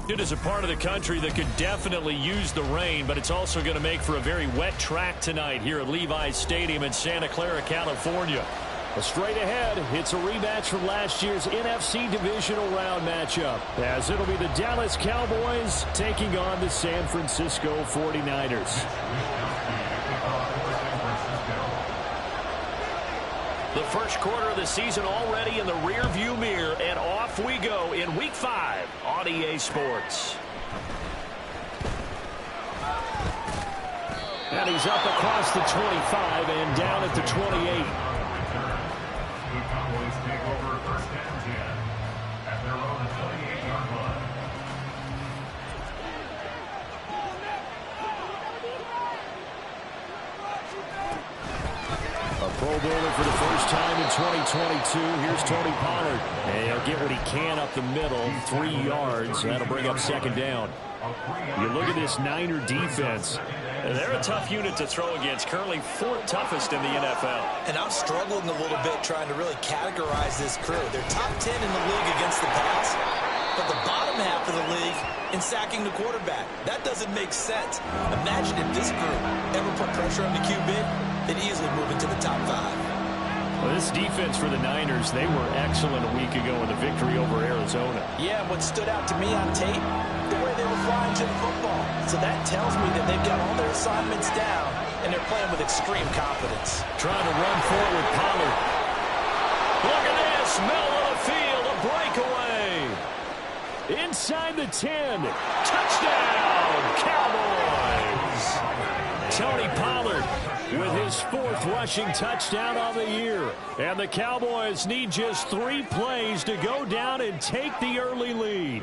It is a part of the country that could definitely use the rain, but it's also going to make for a very wet track tonight here at Levi's Stadium in Santa Clara, California. Straight ahead, it's a rematch from last year's NFC Divisional Round matchup, as it'll be the Dallas Cowboys taking on the San Francisco 49ers. The first quarter of the season already in the rearview mirror, and off we go in Week 5 on EA Sports. And he's up across the 25 and down at the 28. The Cowboys take over first and 10 at their own 28-yard line. A Pro Bowler for the first time in 2022. Here's Tony Pollard. And he'll get what he can up the middle, 3 yards. That'll bring up second down. You look at this Niner defense. They're a tough unit to throw against, currently 4th toughest in the NFL. And I'm struggling a little bit trying to really categorize this crew. They're top 10 in the league against the pass, but the bottom half of the league in sacking the quarterback. That doesn't make sense. Imagine if this group ever put pressure on the QB, they'd easily move into the top 5. Well, this defense for the Niners, they were excellent a week ago in the victory over Arizona. Yeah, what stood out to me on tape, the way they were flying to the football. So that tells me that they've got all their assignments down, and they're playing with extreme confidence. Trying to run forward with Pollard. Look at this, middle of the field, a breakaway. Inside the 10. Touchdown, Cowboys. Tony Pollard with his 4th rushing touchdown on the year. And the Cowboys need just 3 plays to go down and take the early lead.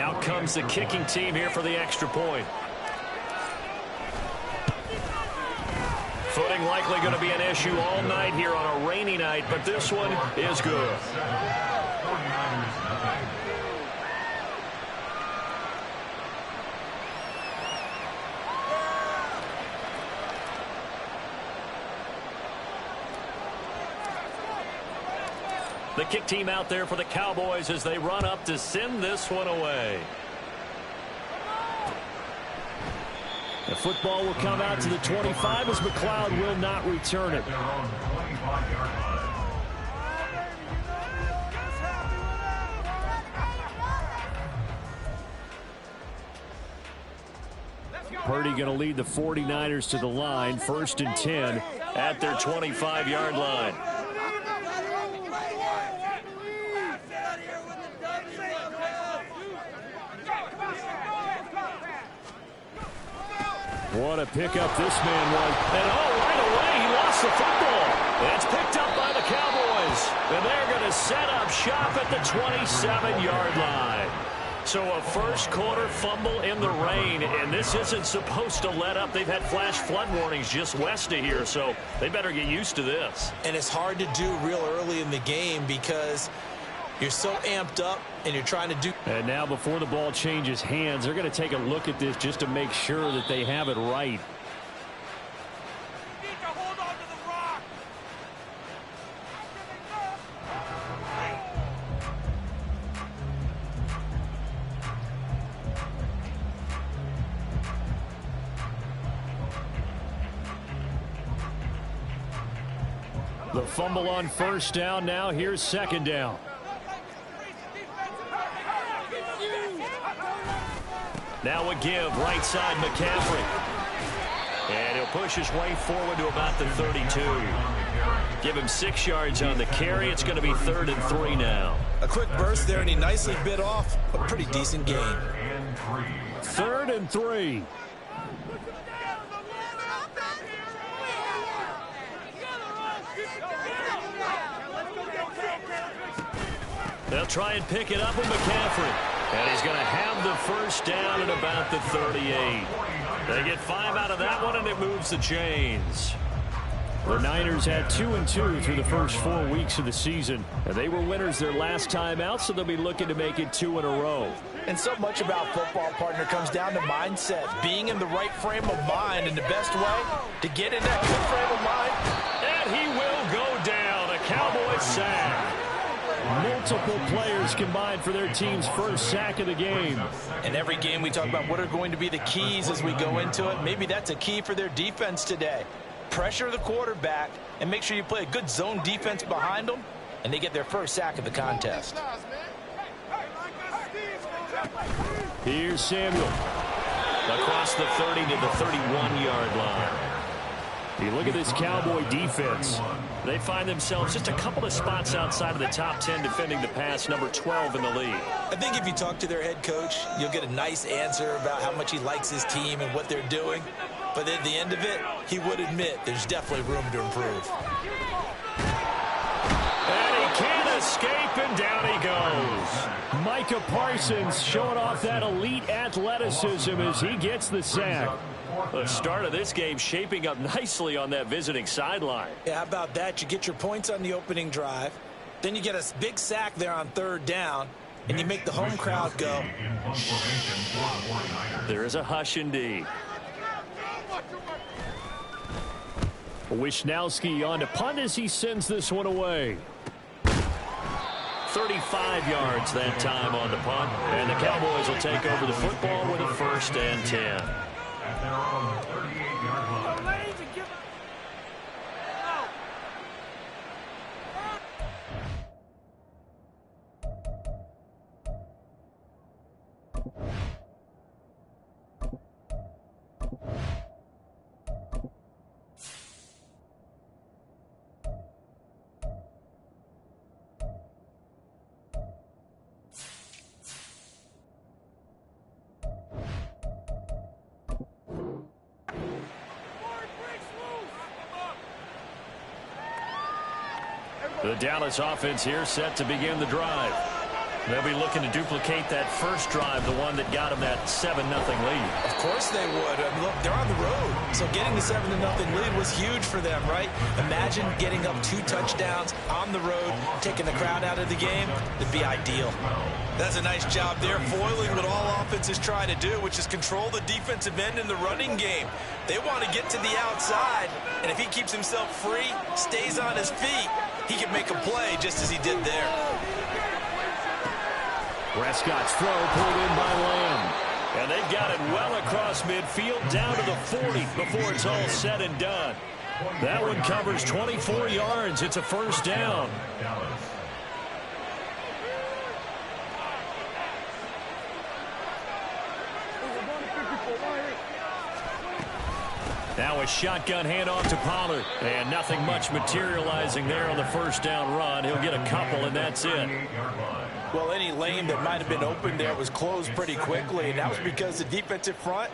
Out comes the kicking team here for the extra point. Footing likely going to be an issue all night here on a rainy night, but this one is good. The kick team out there for the Cowboys as they run up to send this one away. The football will come out to the 25 as McLeod will not return it. Purdy going to lead the 49ers to the line, 1st and 10 at their 25-yard line. What a pickup this man was. And right away, he lost the football. It's picked up by the Cowboys. And they're going to set up shop at the 27-yard line. So a first quarter fumble in the rain, and this isn't supposed to let up. They've had flash flood warnings just west of here, so they better get used to this. And it's hard to do real early in the game because you're so amped up and you're trying to do. And now before the ball changes hands, they're going to take a look at this just to make sure that they have it right. The fumble on first down. Now here's second down. Now a give, right side McCaffrey. And he'll push his way forward to about the 32. Give him 6 yards on the carry. It's going to be 3rd and 3 now. A quick burst there, and he nicely bit off a pretty decent gain. 3rd and 3. They'll try and pick it up with McCaffrey. And he's going to have the first down at about the 38. They get 5 out of that one, and it moves the chains. The Niners had 2-2 through the first 4 weeks of the season. And they were winners their last time out, so they'll be looking to make it 2 in a row. And so much about football, partner, comes down to mindset. Being in the right frame of mind, and the best way to get in that good frame of mind. And he will go down. A Cowboys sack. Multiple players combined for their team's first sack of the game. In every game we talk about what are going to be the keys as we go into it. Maybe that's a key for their defense today. Pressure the quarterback and make sure you play a good zone defense behind them, and they get their first sack of the contest. Here's Samuel. Across the 30 to the 31-yard line. You look at this Cowboy defense. They find themselves just a couple of spots outside of the top 10 defending the pass, number 12 in the league. I think if you talk to their head coach, you'll get a nice answer about how much he likes his team and what they're doing. But at the end of it, he would admit there's definitely room to improve. And he can't escape, and down he goes. Micah Parsons showing off that elite athleticism as he gets the sack. The start of this game shaping up nicely on that visiting sideline. Yeah, how about that? You get your points on the opening drive. Then you get a big sack there on third down, and you make the home crowd go. There is a hush indeed. Wishnowski on to punt as he sends this one away. 35 yards that time on the punt, and the Cowboys will take over the football with a 1st and 10. At their own 38-yard line. The Dallas offense here set to begin the drive. They'll be looking to duplicate that first drive, the one that got them that 7-0 lead. Of course they would. I mean, look, they're on the road. So getting the 7-0 lead was huge for them, right? Imagine getting up 2 touchdowns on the road, taking the crowd out of the game. It'd be ideal. That's a nice job there, foiling what all offenses try to do, which is control the defensive end in the running game. They want to get to the outside, and if he keeps himself free, stays on his feet, he can make a play just as he did there. Prescott's throw pulled in by Lamb. And they've got it well across midfield down to the 40 before it's all said and done. That one covers 24 yards. It's a 1st down. Now a shotgun handoff to Pollard. And nothing much materializing there on the 1st down run. He'll get a couple, and that's it. Well, any lane that might have been open there was closed pretty quickly, and that was because the defensive front,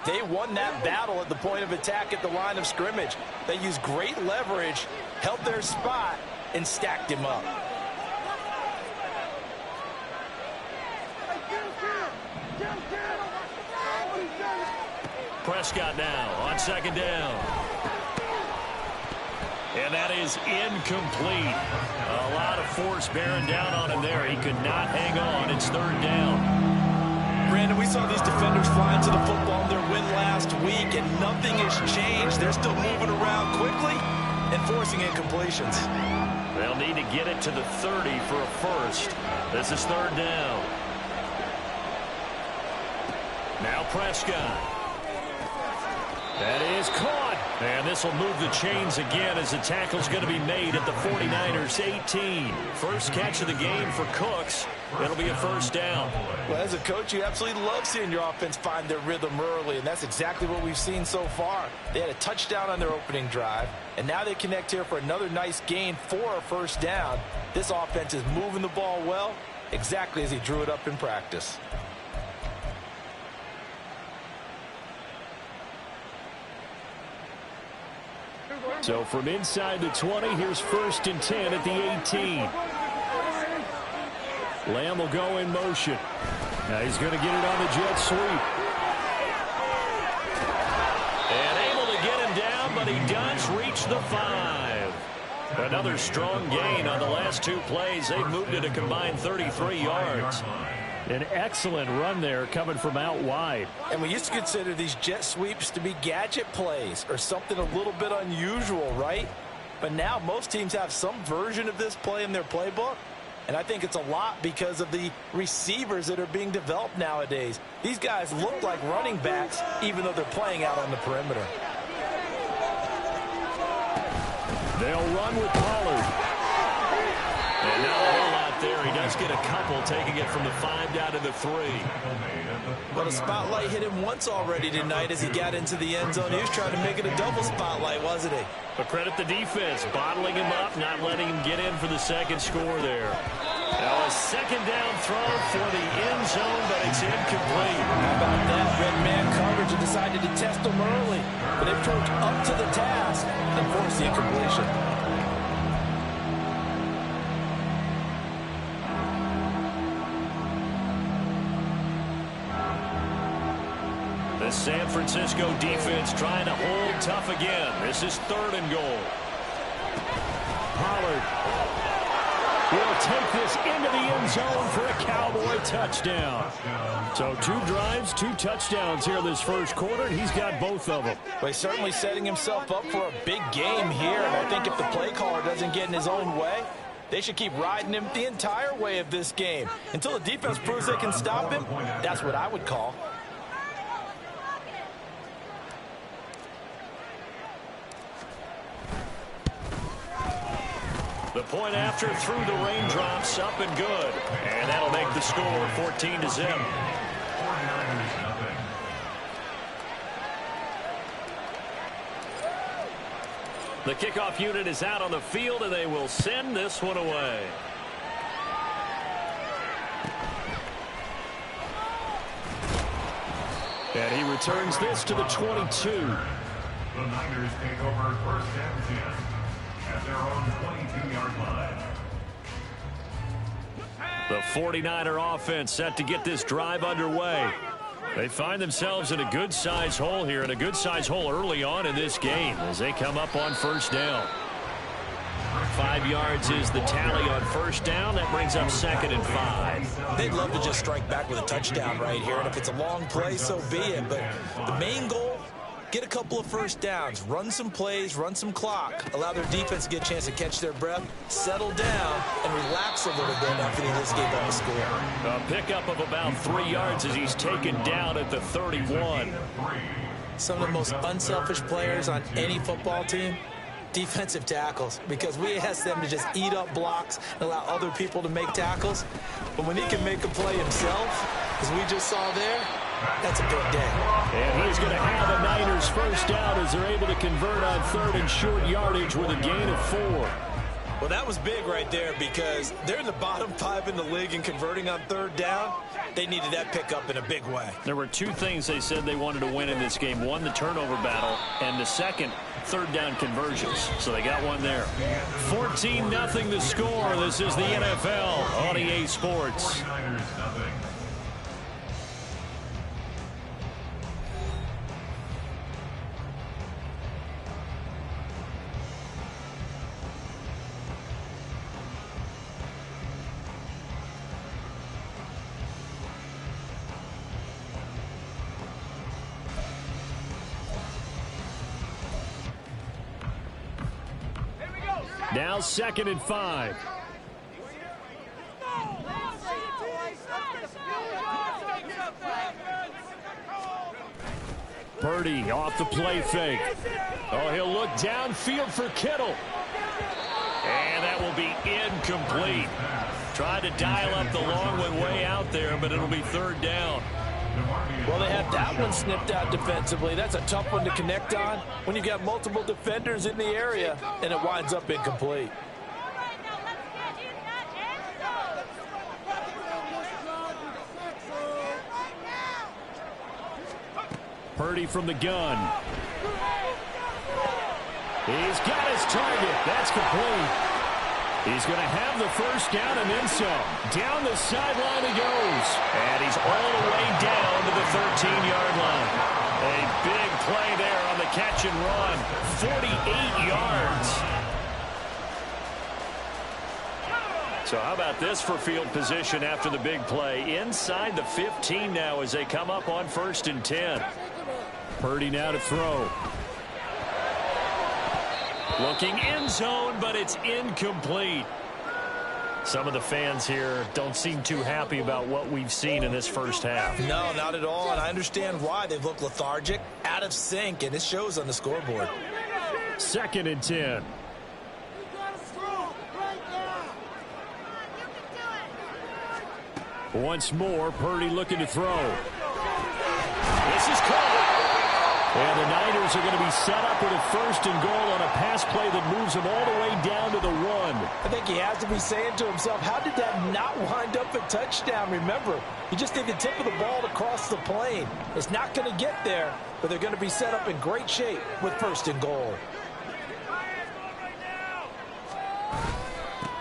they won that battle at the point of attack at the line of scrimmage. They used great leverage, held their spot, and stacked him up. Prescott now on 2nd down. And that is incomplete. A lot of force bearing down on him there. He could not hang on. It's 3rd down. Brandon, we saw these defenders flying to the football in their win last week, and nothing has changed. They're still moving around quickly and forcing incompletions. They'll need to get it to the 30 for a 1st. This is 3rd down. Now Prescott. That is caught. And this will move the chains again as the tackle's going to be made at the 49ers 18. First catch of the game for Cooks. It'll be a 1st down. Well, as a coach, you absolutely love seeing your offense find their rhythm early, and that's exactly what we've seen so far. They had a touchdown on their opening drive, and now they connect here for another nice gain for a 1st down. This offense is moving the ball well, exactly as he drew it up in practice. So from inside the 20, here's 1st and 10 at the 18. Lamb will go in motion. Now he's going to get it on the jet sweep. And able to get him down, but he does reach the 5. Another strong gain on the last 2 plays. They've moved it a combined 33 yards. An excellent run there coming from out wide. And we used to consider these jet sweeps to be gadget plays or something a little bit unusual, right? But now most teams have some version of this play in their playbook, And I think it's a lot because of the receivers that are being developed nowadays. These guys look like running backs, even though they're playing out on the perimeter. They'll run with Pollard. And not a whole lot there. He does get a couple, taking it from the 5 down to the 3. But a spotlight hit him once already tonight as he got into the end zone. He was trying to make it a double spotlight, wasn't he? But credit the defense, bottling him up, not letting him get in for the second score there. Now a second down throw for the end zone, but it's incomplete. How about that? Red man coverage and decided to test him early. But it proved up to the task and forced the incompletion. The San Francisco defense trying to hold tough again. This is 3rd and goal. Pollard will take this into the end zone for a Cowboy touchdown. So 2 drives, 2 touchdowns here this first quarter, and he's got both of them. Well, he's certainly setting himself up for a big game here, and I think if the play caller doesn't get in his own way, they should keep riding him the entire way of this game. Until the defense proves they can stop him, that's what I would call. The point after through the raindrops, up and good. And that'll make the score 14-0. The kickoff unit is out on the field, and they will send this one away. And he returns this to the 22. The Niners take over 1st and 10 at their own 22-yard line. The 49er offense set to get this drive underway. They find themselves in a good-sized hole here, and a good-sized hole early on in this game as they come up on 1st down. 5 yards is the tally on 1st down. That brings up 2nd and 5. They'd love to just strike back with a touchdown right here, and if it's a long play, so be it. But the main goal, get a couple of 1st downs, run some plays, run some clock, allow their defense to get a chance to catch their breath, settle down, and relax a little bit after they just gave up a score. A pickup of about 3 yards as he's taken down at the 31. Some of the most unselfish players on any football team, defensive tackles, because we ask them to just eat up blocks and allow other people to make tackles. But when he can make a play himself, as we just saw there, that's a big day. And he's going to have the Niners 1st down as they're able to convert on 3rd and short yardage with a gain of 4. Well, that was big right there because they're in the bottom 5 in the league and converting on 3rd down. They needed that pickup in a big way. There were 2 things they said they wanted to win in this game. One, the turnover battle, and the second, 3rd down conversions. So they got one there. 14-0 the score. This is the NFL on EA Sports. Now 2nd and 5. Purdy off the play fake. Oh, he'll look downfield for Kittle. And that will be incomplete. Tried to dial up the long one way out there, but it'll be 3rd down. Well, they had that one snipped out defensively. That's a tough one to connect on when you've got multiple defenders in the area, and it winds up incomplete. Purdy from the gun. He's got his target. That's complete. He's going to have the 1st down and then some. Down the sideline he goes. And he's all the way down to the 13-yard line. A big play there on the catch and run. 48 yards. So how about this for field position after the big play? Inside the 15 now as they come up on 1st and 10. Purdy now to throw. Looking end zone, but it's incomplete. Some of the fans here don't seem too happy about what we've seen in this first half. No, not at all, and I understand why. They've looked lethargic, out of sync, and it shows on the scoreboard. 2nd and 10. Once more, Purdy looking to throw. This is caught. And the Niners are going to be set up with a 1st and goal on a pass play that moves them all the way down to the 1. I think he has to be saying to himself, how did that not wind up a touchdown? Remember, he just did the tip of the ball across the plane. It's not going to get there, but they're going to be set up in great shape with 1st and goal.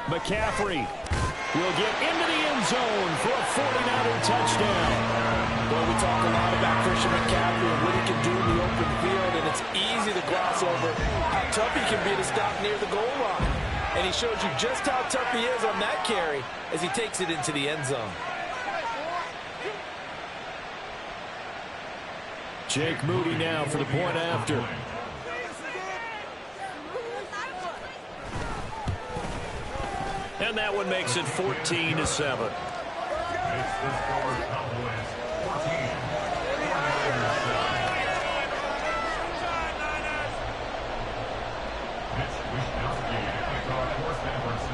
McCaffrey will get into the end zone for a 49er touchdown. Well, we talk a lot about Christian McCaffrey and what he can do in the open field, and it's easy to gloss over how tough he can be to stop near the goal line. And he shows you just how tough he is on that carry as he takes it into the end zone. Jake Moody now for the point after. And that one makes it 14-7. It's the score, Cowboys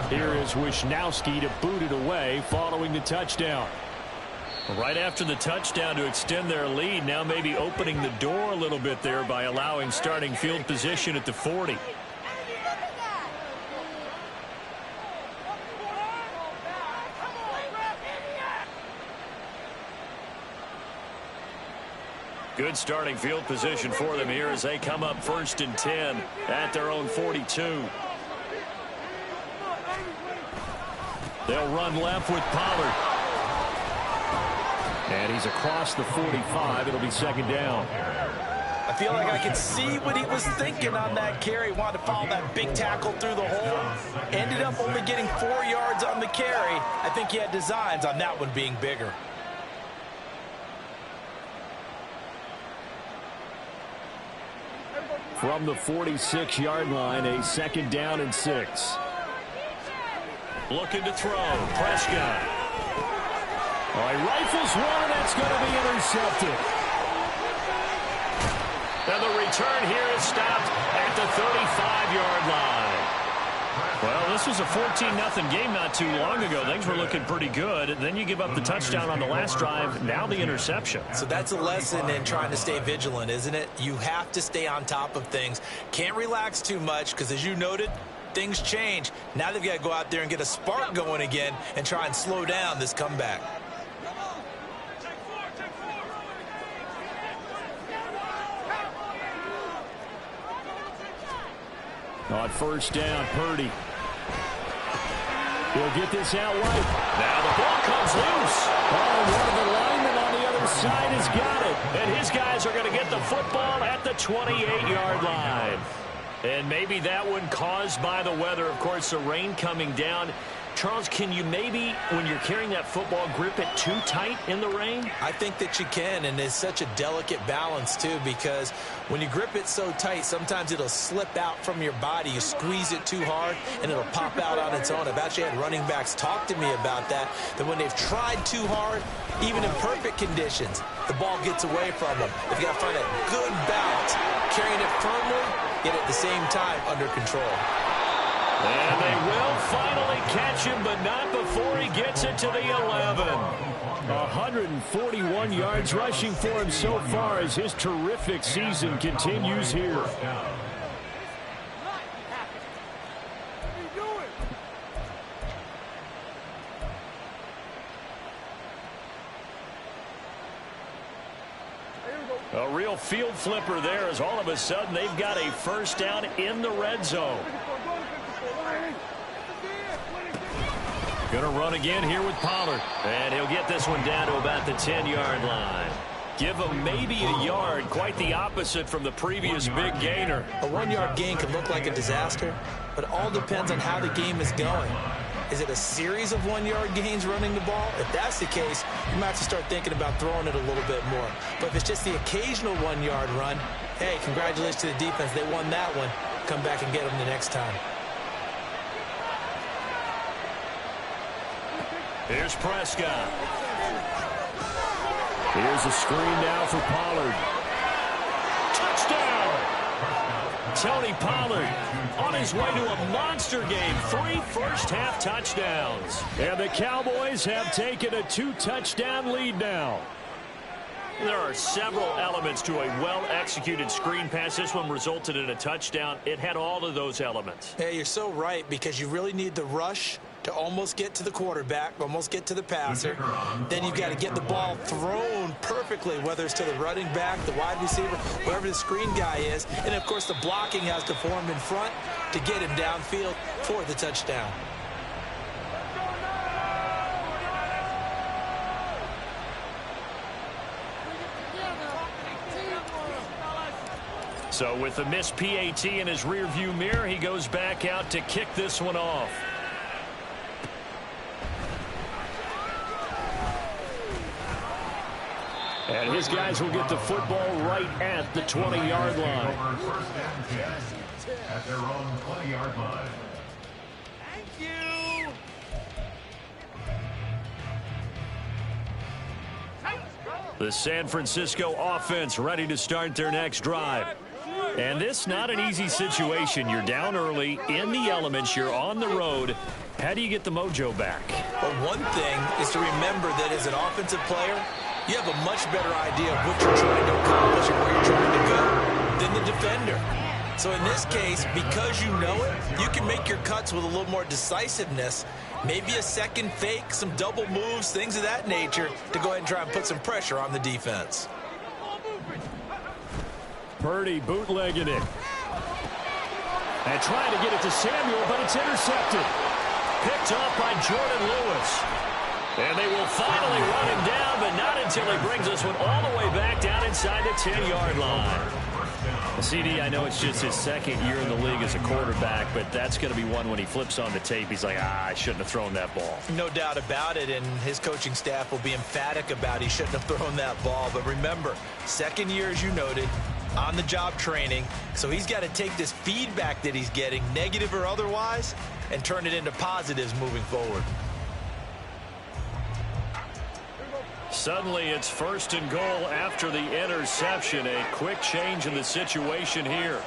14. Here is Wishnowski to boot it away following the touchdown. Right after the touchdown to extend their lead, now maybe opening the door a little bit there by allowing starting field position at the 40. Good starting field position for them here as they come up 1st and 10 at their own 42. They'll run left with Pollard. And he's across the 45. It'll be 2nd down. I feel like I could see what he was thinking on that carry. Wanted to follow that big tackle through the hole. Ended up only getting 4 yards on the carry. I think he had designs on that one being bigger. From the 46-yard line, a 2nd down and 6. Looking to throw. Prescott. Oh, he rifles one, and that's going to be intercepted. And the return here is stopped at the 35-yard line. Well, this was a 14-0 game not too long ago. Things were looking pretty good. And then you give up the touchdown on the last drive. Now the interception. So that's a lesson in trying to stay vigilant, isn't it? You have to stay on top of things. Can't relax too much because, as you noted, things change. Now they've got to go out there and get a spark going again and try and slow down this comeback. On 1st down, Purdy. He'll get this out right. Now the ball comes loose. Oh, one of the linemen on the other side has got it. And his guys are going to get the football at the 28-yard line. And maybe that one caused by the weather. Of course, the rain coming down. Charles, can you maybe, when you're carrying that football, grip it too tight in the rain? I think that you can, and it's such a delicate balance, too, because when you grip it so tight, sometimes it'll slip out from your body. You squeeze it too hard, and it'll pop out on its own. I've actually had running backs talk to me about that when they've tried too hard, even in perfect conditions, the ball gets away from them. They've got to find a good balance, carrying it firmly, yet at the same time under control. And they will finally catch him, but not before he gets it to the 11. 141 yards rushing for him so far as his terrific season continues here. A real field flipper there as all of a sudden they've got a 1st down in the red zone. Going to run again here with Pollard. And he'll get this one down to about the 10-yard line. Give him maybe a yard. Quite the opposite from the previous big gainer. A 1-yard gain can look like a disaster, but it all depends on how the game is going. Is it a series of 1-yard gains running the ball? If that's the case, you might have to start thinking about throwing it a little bit more. But if it's just the occasional 1-yard run, hey, congratulations to the defense. They won that one. Come back and get them the next time. Here's Prescott. Here's a screen now for Pollard. Touchdown! Tony Pollard on his way to a monster game. 3 first-half touchdowns. And the Cowboys have taken a 2-touchdown lead now. There are several elements to a well-executed screen pass. This one resulted in a touchdown. It had all of those elements. Yeah, you're so right, because you really need the rush to almost get to the quarterback, almost get to the passer. Then you've got to get the ball thrown perfectly, whether it's to the running back, the wide receiver, whoever the screen guy is. And, of course, the blocking has to form in front to get him downfield for the touchdown. So with the missed PAT in his rearview mirror, he goes back out to kick this one off. And his guys will get the football right at the 20-yard line. First and 10 at their own 20-yard line. Thank you. The San Francisco offense ready to start their next drive. And this not an easy situation. You're down early, in the elements, you're on the road. How do you get the mojo back? Well, one thing is to remember that as an offensive player, you have a much better idea of what you're trying to accomplish and where you're trying to go than the defender. So in this case, because you know it, you can make your cuts with a little more decisiveness, maybe a second fake, some double moves, things of that nature, to go ahead and try and put some pressure on the defense. Purdy bootlegging it. And trying to get it to Samuel, but it's intercepted. Picked off by Jordan Lewis. And they will finally run him down, but not until he brings this one all the way back down inside the 10-yard line. CD, I know it's just his second year in the league as a quarterback, but that's going to be one when he flips on the tape. He's like, I shouldn't have thrown that ball. No doubt about it, and his coaching staff will be emphatic about he shouldn't have thrown that ball. But remember, second year, as you noted, on-the-job training, so he's got to take this feedback that he's getting, negative or otherwise, and turn it into positives moving forward. Suddenly it's 1st and goal after the interception. A quick change in the situation here.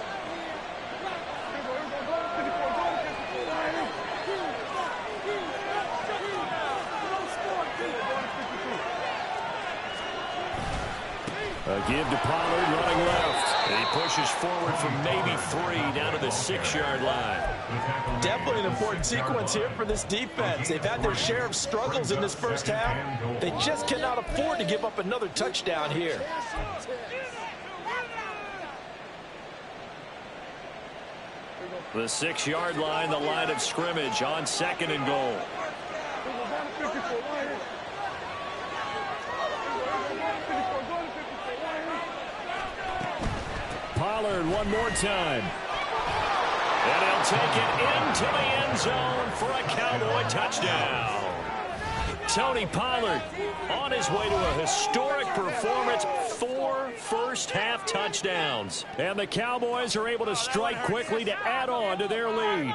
A give to Pollard running left. He pushes forward from maybe 3 down to the 6-yard line. Definitely an important sequence here for this defense. They've had their share of struggles in this first half. They just cannot afford to give up another touchdown here. The 6-yard line, the line of scrimmage on 2nd and goal. Pollard one more time. And he'll take it into the end zone for a Cowboy touchdown. Tony Pollard on his way to a historic performance. 4 first-half touchdowns. And the Cowboys are able to strike quickly to add on to their lead.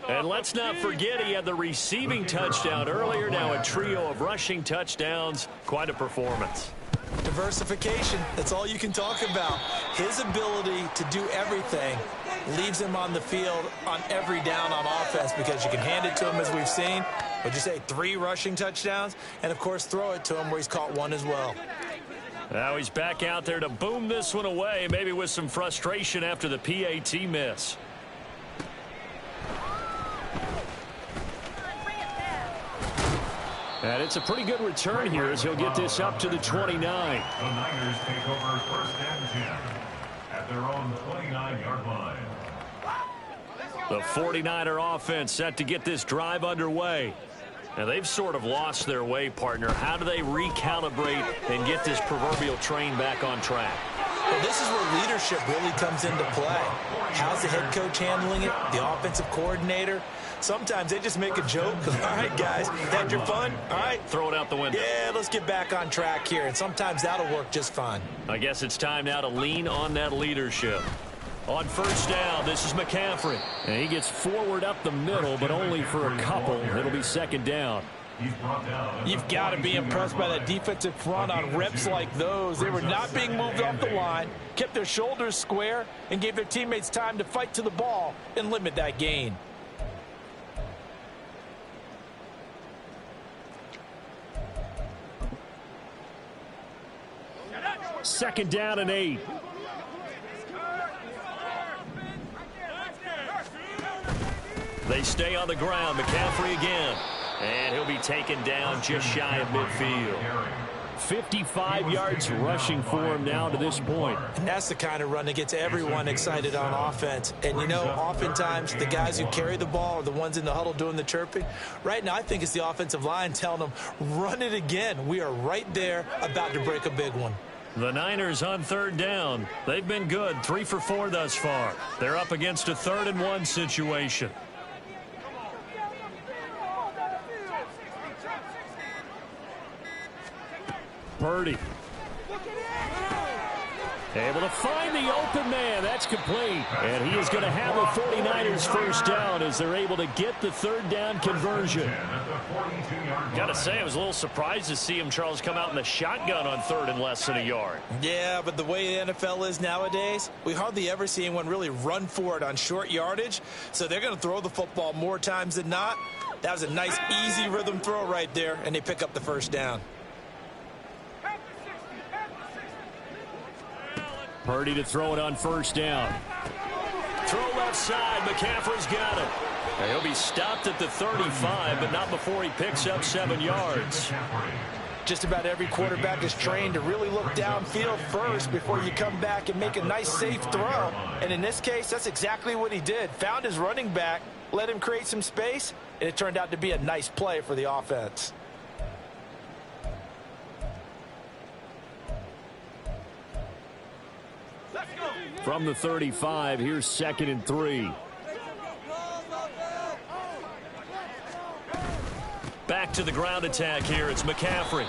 And let's not forget he had the receiving touchdown earlier. Now a trio of rushing touchdowns. Quite a performance. Diversification, that's all you can talk about. His ability to do everything leaves him on the field on every down on offense, because you can hand it to him, as we've seen. Would you say 3 rushing touchdowns? And, of course, throw it to him where he's caught 1 as well. Now he's back out there to boom this one away, maybe with some frustration after the PAT miss. And it's a pretty good return here as he'll get this up to the 29. The Niners take over 1st and 10 at their own 29-yard line. The 49er offense set to get this drive underway. Now they've sort of lost their way, partner. How do they recalibrate and get this proverbial train back on track? Well, this is where leadership really comes into play. How's the head coach handling it? The offensive coordinator? Sometimes they just make a joke. All right, guys, had your fun? All right. Throw it out the window. Yeah, let's get back on track here. And sometimes that'll work just fine. I guess it's time now to lean on that leadership. On 1st down, this is McCaffrey. And he gets forward up the middle, but only for a couple. It'll be 2nd down. He's brought down. You've got to be impressed by that defensive front on reps like those. They were not being moved off the line, kept their shoulders square, and gave their teammates time to fight to the ball and limit that gain. Second down and 8. They stay on the ground. McCaffrey again. And he'll be taken down just shy of midfield. 55 yards rushing for him now to this point. That's the kind of run that gets everyone excited on offense. And, you know, oftentimes the guys who carry the ball are the ones in the huddle doing the chirping. Right now, I think it's the offensive line telling them, run it again. We are right there about to break a big one. The Niners on third down. They've been good, 3 for 4 thus far. They're up against a 3rd and 1 situation. Purdy. Able to find the open man. That's complete. And he is going to have the 49ers first down as they're able to get the 3rd down conversion. Got to say, I was a little surprised to see him, Charles, come out in the shotgun on 3rd and less than a yard. Yeah, but the way the NFL is nowadays, we hardly ever see anyone really run for it on short yardage. So they're going to throw the football more times than not. That was a nice, easy rhythm throw right there, and they pick up the first down. Purdy to throw it on first down. Throw left side. McCaffrey's got it. And he'll be stopped at the 35, but not before he picks up 7 yards. Just about every quarterback is trained to really look downfield first before you come back and make a nice, safe throw. And in this case, that's exactly what he did. Found his running back, let him create some space, and it turned out to be a nice play for the offense. From the 35, here's 2nd and 3. Back to the ground attack here. It's McCaffrey.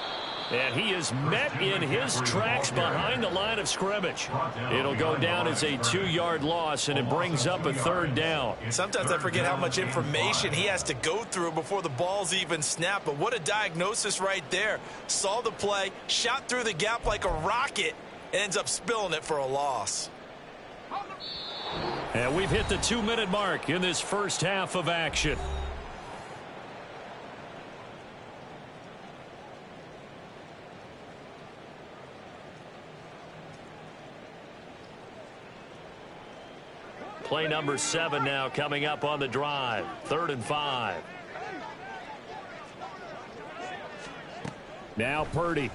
And he is met in his tracks behind the line of scrimmage. It'll go down as a 2-yard loss, and it brings up a 3rd down. Sometimes I forget how much information he has to go through before the ball's even snapped. But what a diagnosis right there. Saw the play, shot through the gap like a rocket, and ends up spilling it for a loss. And we've hit the 2-minute mark in this first half of action. Play number 7 now coming up on the drive. 3rd and 5. Now Purdy.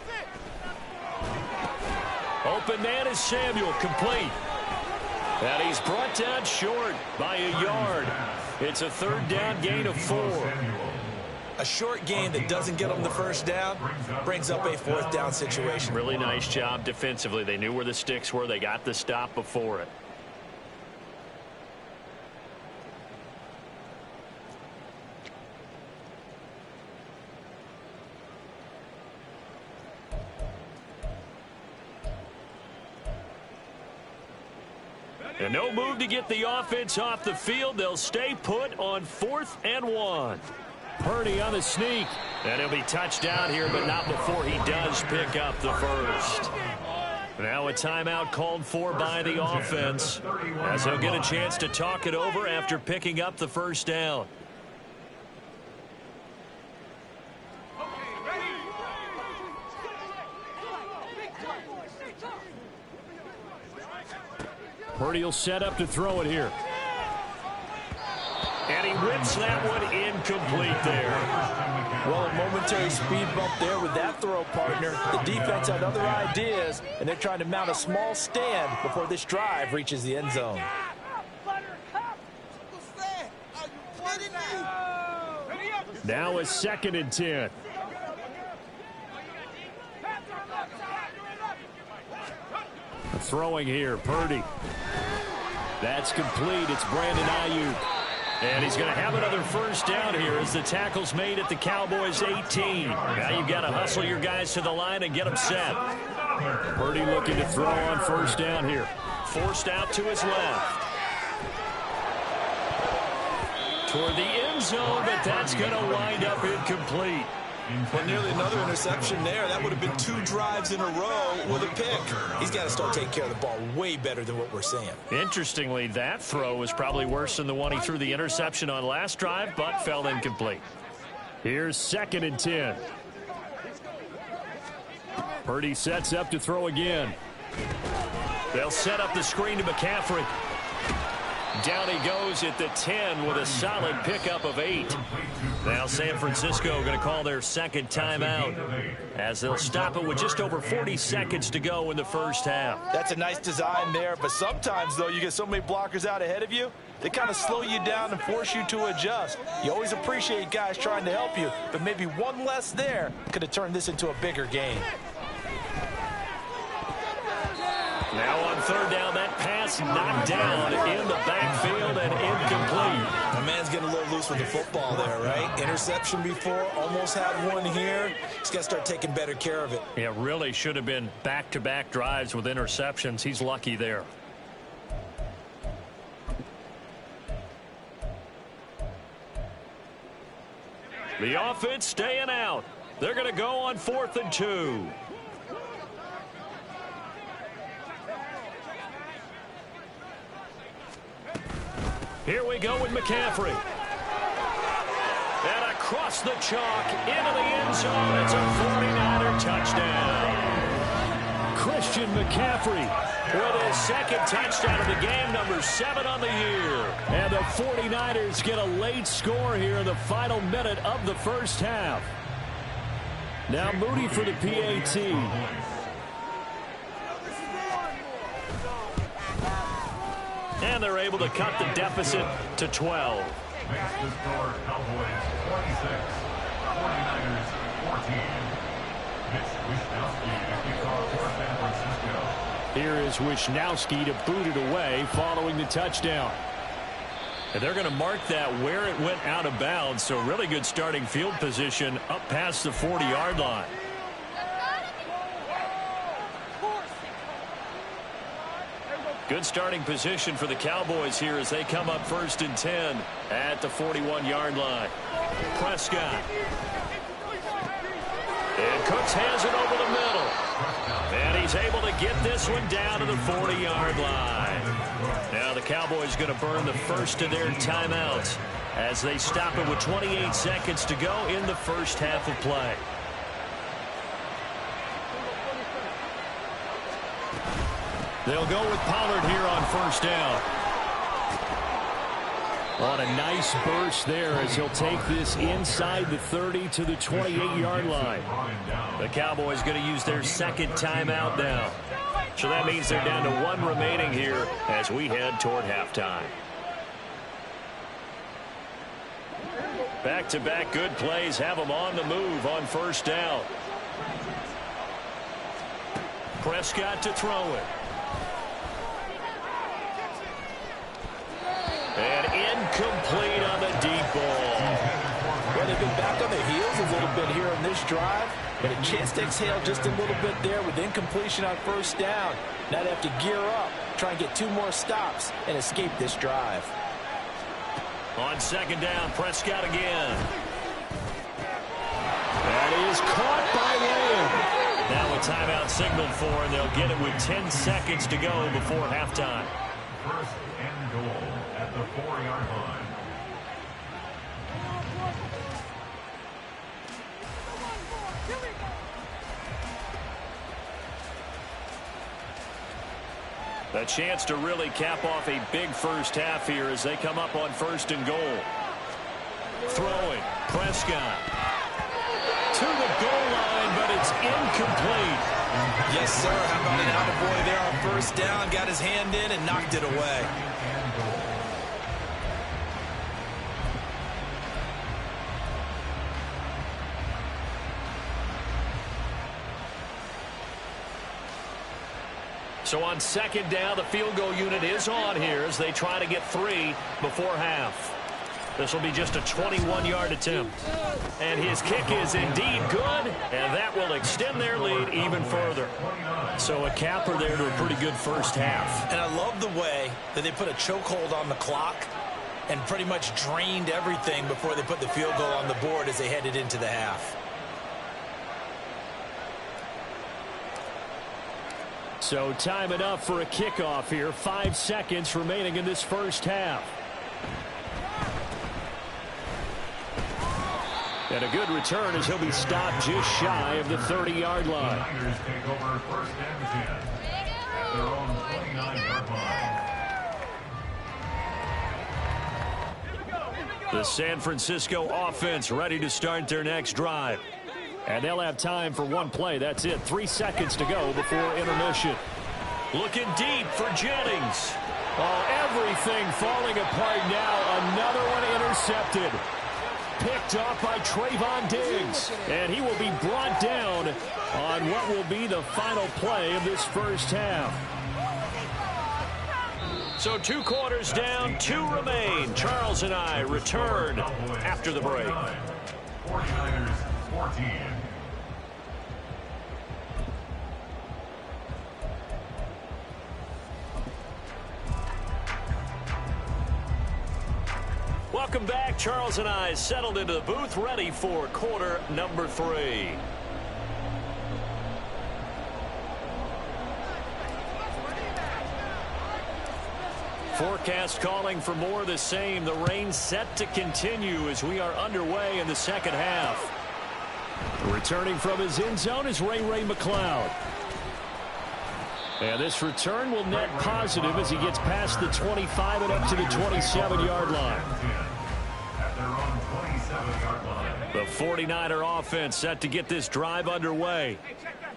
Open man is Samuel, complete. And he's brought down short by a yard. It's a 3rd down gain of 4. A short gain that doesn't get them the first down brings up a 4th down situation. Really nice job defensively. They knew where the sticks were. They got the stop before it. And no move to get the offense off the field. They'll stay put on 4th and 1. Purdy on the sneak. And he'll be touched down here, but not before he does pick up the first. Now a timeout called for by the offense, as he'll get a chance to talk it over after picking up the first down. Purdy will set up to throw it here. And he whips that one incomplete there. Well, a momentary speed bump there with that throw, partner. The defense had other ideas, and they're trying to mount a small stand before this drive reaches the end zone. Now a 2nd and 10. Throwing here, Purdy. That's complete. It's Brandon Ayuk. And he's going to have another first down here as the tackle's made at the Cowboys 18. Now you've got to hustle your guys to the line and get them set. Purdy looking to throw on first down here. Forced out to his left. Toward the end zone, but that's going to wind up incomplete. Well, nearly another interception there. That would have been 2 drives in a row with a pick. He's got to start taking care of the ball way better than what we're seeing. Interestingly, that throw was probably worse than the one he threw the interception on last drive, but fell incomplete. Here's 2nd and 10. Purdy sets up to throw again. They'll set up the screen to McCaffrey. Down he goes at the 10 with a solid pickup of 8. Now San Francisco going to call their 2nd timeout as they'll stop it with just over 40 seconds to go in the first half. That's a nice design there, but sometimes, though, you get so many blockers out ahead of you, they kind of slow you down and force you to adjust. You always appreciate guys trying to help you, but maybe one less there could have turned this into a bigger game. Now on 3rd down, that pass knocked down in the backfield and incomplete. The man's getting a little loose with the football there, right? Interception before, almost had one here. He's got to start taking better care of it. Yeah, really should have been back-to-back drives with interceptions. He's lucky there. The offense staying out. They're going to go on 4th and 2. Here we go with McCaffrey. And across the chalk into the end zone. It's a 49er touchdown. Christian McCaffrey with his 2nd touchdown of the game, number 7 on the year. And the 49ers get a late score here in the final minute of the first half. Now Moody for the PAT. And they're able to cut the deficit to 12. Makes the score Cowboys 26, 49ers 14. Mitch Wishnowsky to kick off for San Francisco. Here is Wishnowsky to boot it away following the touchdown. And they're going to mark that where it went out of bounds, so really good starting field position up past the 40-yard line. Good starting position for the Cowboys here as they come up 1st and 10 at the 41-yard line. Prescott. And Cooks has it over the middle. And he's able to get this one down to the 40-yard line. Now the Cowboys going to burn the first of their timeouts as they stop it with 28 seconds to go in the first half of play. They'll go with Pollard here on 1st down. On a nice burst there as he'll take this inside the 30 to the 28-yard line. The Cowboys going to use their 2nd timeout now. So that means they're down to 1 remaining here as we head toward halftime. Back-to-back good plays have them on the move on 1st down. Prescott to throw it. And incomplete on the deep ball. Well, they've been back on their heels a little bit here on this drive, but a chance to exhale just a little bit there with incompletion on 1st down. Now they have to gear up, try and get 2 more stops, and escape this drive. On 2nd down, Prescott again. That is caught by Lamb. Now a timeout signaled for, and they'll get it with 10 seconds to go before halftime. 1st and goal at the 4-yard line. A chance to really cap off a big first half here as they come up on 1st and goal. Throwing, Prescott to the goal line, but it's incomplete. Yes, sir. How about an attaboy there on 1st down? Got his hand in and knocked it away. So on 2nd down, the field goal unit is on here as they try to get 3 before half. This will be just a 21-yard attempt. And his kick is indeed good, and that will extend their lead even further. So a capper there to a pretty good first half. And I love the way that they put a chokehold on the clock and pretty much drained everything before they put the field goal on the board as they headed into the half. So time enough for a kickoff here. 5 seconds remaining in this first half. And a good return as he'll be stopped just shy of the 30-yard line. The Niners take over first and 10 at their own 29-yard line. The San Francisco offense ready to start their next drive. And they'll have time for one play. That's it. 3 seconds to go before intermission. Looking deep for Jennings. Oh, everything falling apart now. Another one intercepted. Picked off by Trayvon Diggs. And he will be brought down on what will be the final play of this first half. So 2 quarters down, 2 remain. Charles and I return after the break. 49ers 14. Welcome back. Charles and I settled into the booth, ready for quarter number 3. Forecast calling for more of the same. The rain set to continue as we are underway in the second half. Returning from his end zone is Ray McLeod. And this return will net positive as he gets past the 25 and up to the 27-yard line. The 49er offense set to get this drive underway.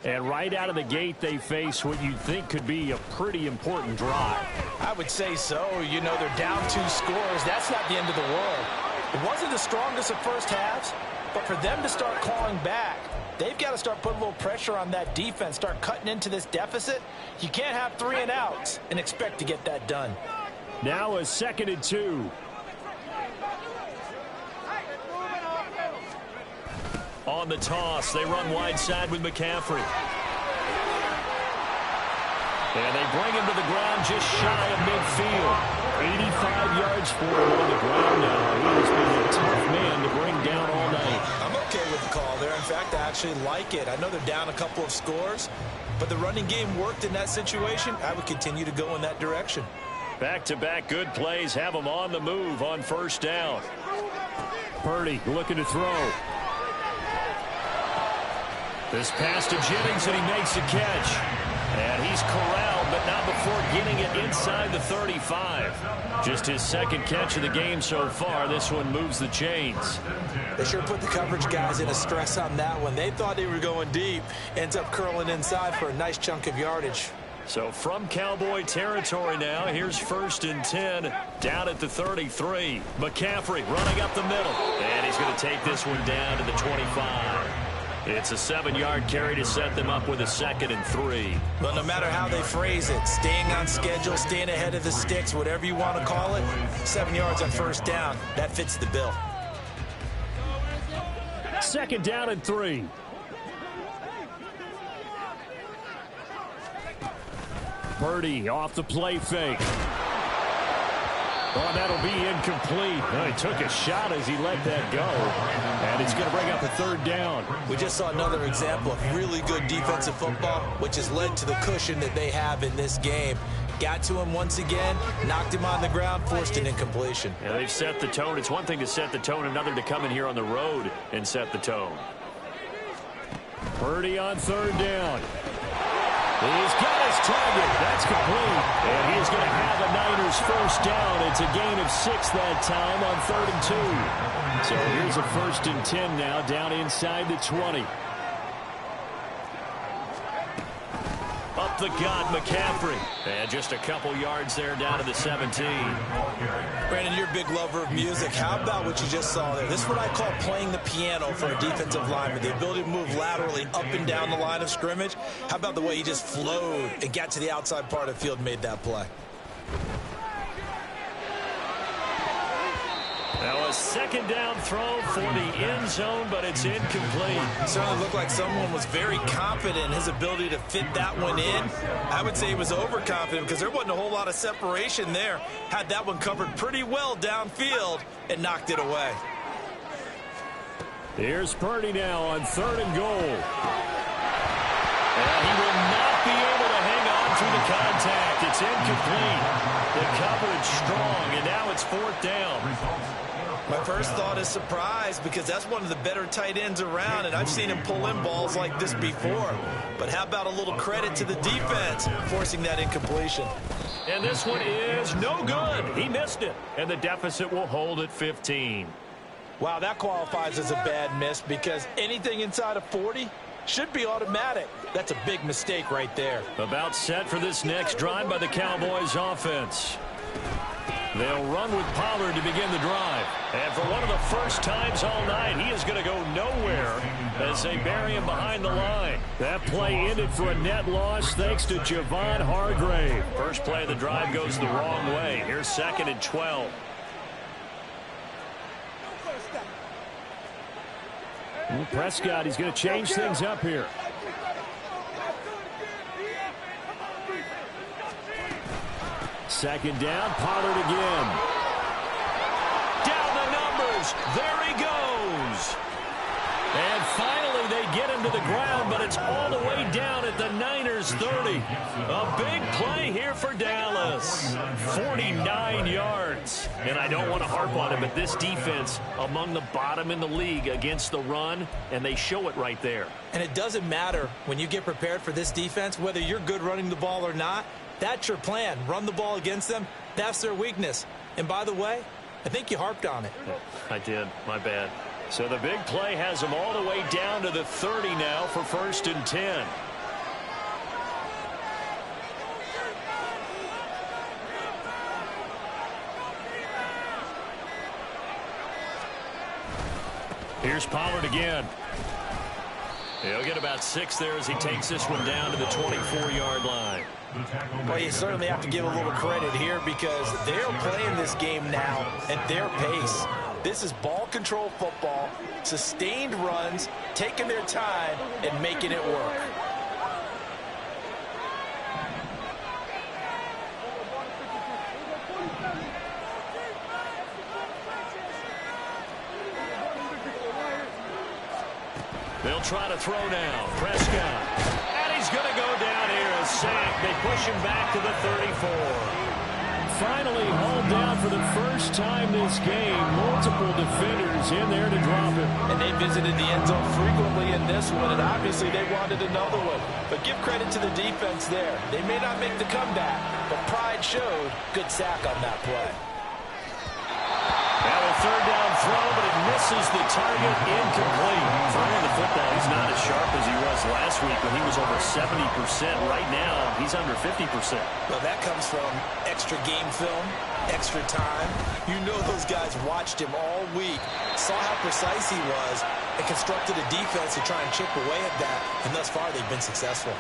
And right out of the gate, they face what you'd think could be a pretty important drive. I would say so. You know, they're down 2 scores. That's not the end of the world. It wasn't the strongest of first halves, but for them to start clawing back, they've got to start putting a little pressure on that defense, start cutting into this deficit. You can't have 3 and outs and expect to get that done. Now a 2nd and 2. On the toss, they run wide side with McCaffrey. And they bring him to the ground just shy of midfield. 85 yards for him on the ground now. He has been a tough man to bring down all night. I'm okay with the call there. In fact, I actually like it. I know they're down a couple of scores, but the running game worked in that situation. I would continue to go in that direction. Back-to-back good plays have them on the move on first down. Purdy looking to throw. This pass to Jennings, and he makes a catch. And he's corralled, but not before getting it inside the 35. Just his 2nd catch of the game so far. This one moves the chains. They sure put the coverage guys in a stress on that one. They thought they were going deep. Ends up curling inside for a nice chunk of yardage. So from Cowboy territory now, here's 1st and 10 down at the 33. McCaffrey running up the middle. And he's going to take this one down to the 25. It's a 7-yard carry to set them up with a 2nd and 3. Well, no matter how they phrase it, staying on schedule, staying ahead of the sticks, whatever you want to call it, 7 yards on first down, that fits the bill. 2nd down and 3. Purdy off the play fake. Oh, that'll be incomplete. Well, he took a shot as he let that go. And it's going to bring up a 3rd down. We just saw another example of really good defensive football, which has led to the cushion that they have in this game. Got to him once again, knocked him on the ground, forced an incompletion. Yeah, they've set the tone. It's one thing to set the tone, another to come in here on the road and set the tone. Purdy on 3rd down. He's got his target. That's complete. And he's going to have a Niners first down. It's a gain of 6 that time on 3rd and 2. So here's a 1st and 10 now down inside the 20. Up the gut, McCaffrey. And just a couple yards there down to the 17. Brandon, you're a big lover of music. How about what you just saw there? This is what I call playing the piano for a defensive lineman. The ability to move laterally up and down the line of scrimmage. How about the way he just flowed and got to the outside part of the field and made that play? Now a 2nd down throw for the end zone, but it's incomplete. It certainly looked like someone was very confident in his ability to fit that one in. I would say he was overconfident because there wasn't a whole lot of separation there. Had that one covered pretty well downfield and knocked it away. Here's Purdy now on 3rd and goal. And he will not be able to hang on through the contact. It's incomplete. The coverage strong, and now it's 4th down. My first thought is surprise because that's one of the better tight ends around, and I've seen him pull in balls like this before. But how about a little credit to the defense forcing that incompletion? And this one is no good. He missed it, and the deficit will hold at 15. Wow, that qualifies as a bad miss because anything inside of 40 should be automatic. That's a big mistake right there. About set for this next drive by the Cowboys offense. They'll run with Pollard to begin the drive. And for one of the first times all night, he is going to go nowhere as they bury him behind the line. That play ended for a net loss thanks to Javon Hargrave. First play of the drive goes the wrong way. Here's 2nd and 12. Prescott, he's going to change things up here. Second down, Pollard again. Down the numbers. There he goes. And finally they get him to the ground, but it's all the way down at the Niners 30. A big play here for Dallas. 49 yards. And I don't want to harp on it, but this defense among the bottom in the league against the run, and they show it right there. And it doesn't matter when you get prepared for this defense, whether you're good running the ball or not. That's your plan. Run the ball against them. That's their weakness. And by the way, I think you harped on it. I did. My bad. So the big play has them all the way down to the 30 now for 1st and 10. Here's Pollard again. He'll get about 6 there as he takes this one down to the 24-yard line. Well, you certainly have to give a little credit here because they're playing this game now at their pace. This is ball control football, sustained runs, taking their time, and making it work. They'll try to throw now. Prescott. And he's going to go down here as sacked. They push him back to the 34. Finally hauled down for the first time this game. Multiple defenders in there to drop him. And they visited the end zone frequently in this one, and obviously they wanted another one. But give credit to the defense there. They may not make the comeback, but pride showed. Good sack on that play. Now a 3rd down throw, but it misses the target, incomplete. Throwing the football, he's not as sharp as he was last week when he was over 70%. Right now, he's under 50%. Well, that comes from extra game film, extra time. You know those guys watched him all week, saw how precise he was, and constructed a defense to try and chip away at that. And thus far, they've been successful.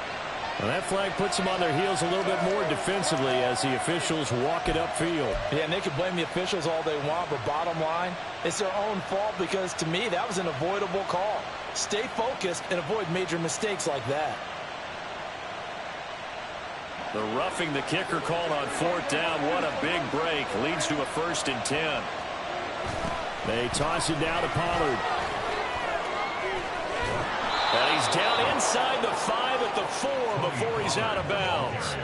Well, that flag puts them on their heels a little bit more defensively as the officials walk it upfield. Yeah, and they can blame the officials all they want, but bottom line, it's their own fault because, to me, that was an avoidable call. Stay focused and avoid major mistakes like that. The roughing the kicker called on 4th down. What a big break. Leads to a 1st and 10. They toss it down to Pollard. And he's down inside the 5 at the 4 before he's out of bounds.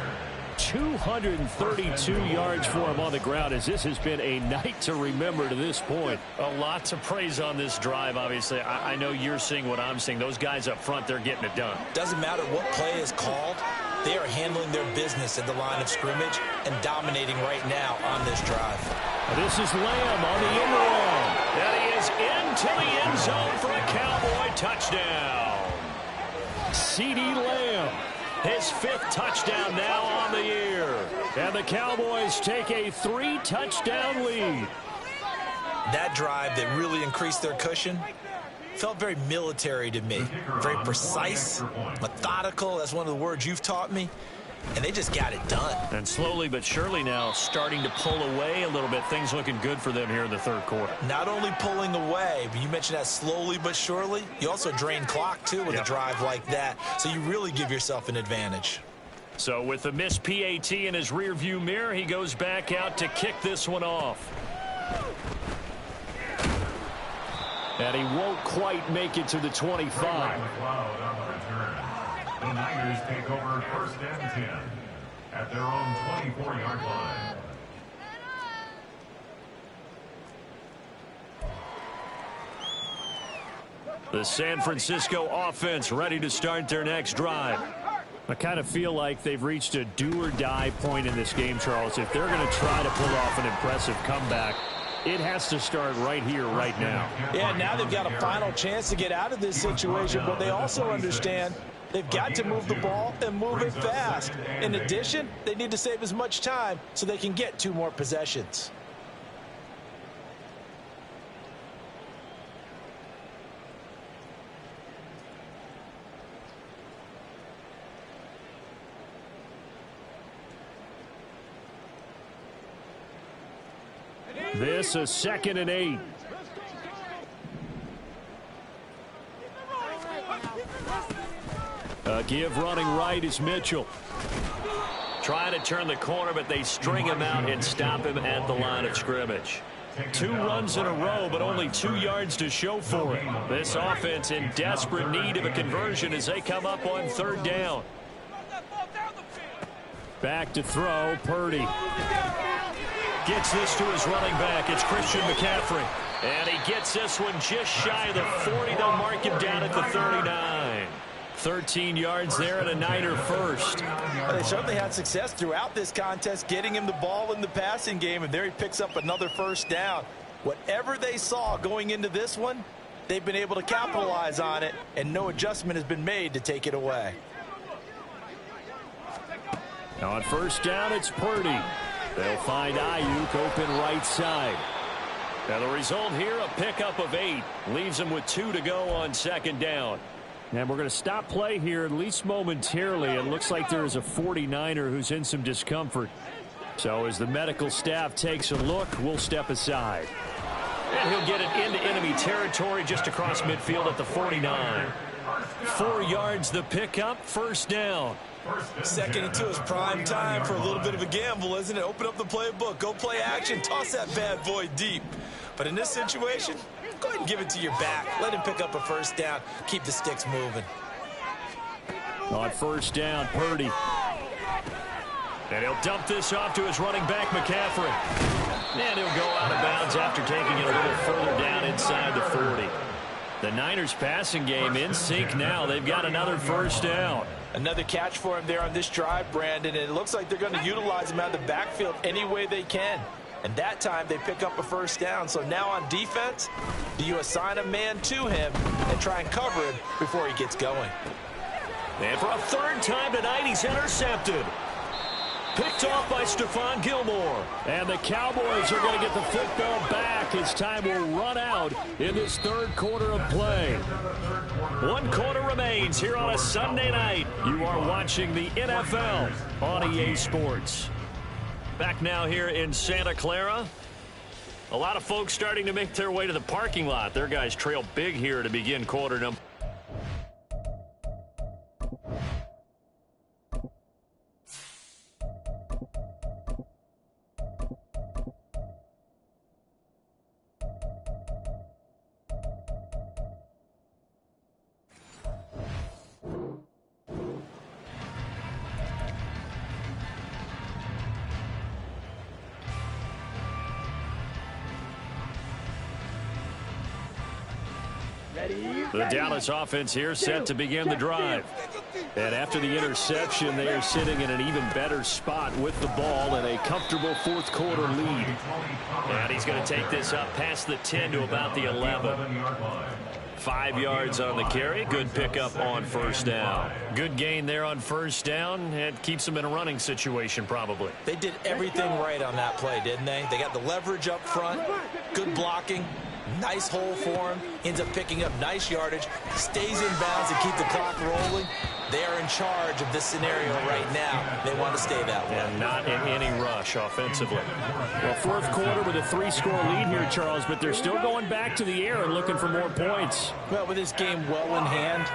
232 yards for him on the ground as this has been a night to remember to this point. A lot to praise on this drive, obviously. I know you're seeing what I'm seeing. Those guys up front, they're getting it done. Doesn't matter what play is called. They are handling their business at the line of scrimmage and dominating right now on this drive. This is Lamb on the end run. And he is into the end zone for a Cowboy touchdown. CeeDee Lamb, his 5th touchdown now on the year. And the Cowboys take a 3-touchdown lead. That drive that really increased their cushion felt very military to me. Very precise, methodical. That's one of the words you've taught me. And they just got it done. And slowly but surely now starting to pull away a little bit. Things looking good for them here in the 3rd quarter. Not only pulling away, but you mentioned that slowly but surely. You also drain clock, too, with a drive like that. So you really give yourself an advantage. So with the missed PAT in his rearview mirror, he goes back out to kick this one off. And he won't quite make it to the 25. The Niners take over 1st and 10. at their own 24-yard line. The San Francisco offense ready to start their next drive. I kind of feel like they've reached a do-or-die point in this game, Charles. If they're going to try to pull off an impressive comeback, it has to start right here, right now. Yeah, now they've got a final chance to get out of this situation, but they also understand they've got to move the ball and move it fast. In addition, they need to save as much time so they can get 2 more possessions. This is 2nd and 8. A give running right is Mitchell. Trying to turn the corner, but they string him out and stop him at the line of scrimmage. 2 runs in a row, but only 2 yards to show for it. This offense in desperate need of a conversion as they come up on 3rd down. Back to throw, Purdy. Gets this to his running back. It's Christian McCaffrey. And he gets this one just shy of the 40. They'll mark him down at the 39. 13 yards there and a Niner first. Well, they certainly had success throughout this contest getting him the ball in the passing game, and there he picks up another 1st down. Whatever they saw going into this one, they've been able to capitalize on it, and no adjustment has been made to take it away. Now on 1st down, it's Purdy. They'll find Ayuk open right side. Now the result here, a pickup of 8. Leaves them with 2 to go on 2nd down. And we're going to stop play here, at least momentarily. It looks like there is a 49er who's in some discomfort. So as the medical staff takes a look, we'll step aside. And he'll get it into enemy territory just across midfield at the 49. 4 yards the pickup, 1st down. 2nd and 2 is prime time for a little bit of a gamble, isn't it? Open up the playbook, go play action, toss that bad boy deep. But in this situation, go ahead and give it to your back. Let him pick up a 1st down. Keep the sticks moving. On 1st down, Purdy. And he'll dump this off to his running back, McCaffrey. And he'll go out of bounds after taking it a little further down inside the 40. The Niners passing game in sync now. They've got another 1st down. Another catch for him there on this drive, Brandon, and it looks like they're going to utilize him out of the backfield any way they can. And that time they pick up a 1st down. So now on defense, do you assign a man to him and try and cover him before he gets going? And for a 3rd time tonight, he's intercepted. Picked off by Stephon Gilmore. And the Cowboys are going to get the football back as time will run out in this 3rd quarter of play. 1 quarter remains here on a Sunday night. You are watching the NFL on EA Sports. Back now here in Santa Clara. A lot of folks starting to make their way to the parking lot. Their guys trail big here to begin quarter number. The Dallas offense here set to begin the drive. And after the interception, they are sitting in an even better spot with the ball and a comfortable 4th quarter lead. And he's going to take this up past the 10 to about the 11. 5 yards on the carry. Good pickup on 1st down. Good gain there on 1st down. It keeps them in a running situation probably. They did everything right on that play, didn't they? They got the leverage up front, good blocking. Nice hole for him. Ends up picking up nice yardage. Stays in bounds to keep the clock rolling. They are in charge of this scenario right now. They want to stay that way. And not in any rush offensively. Well, 4th quarter with a 3-score lead here, Charles, but they're still going back to the air and looking for more points. Well, with this game well in hand,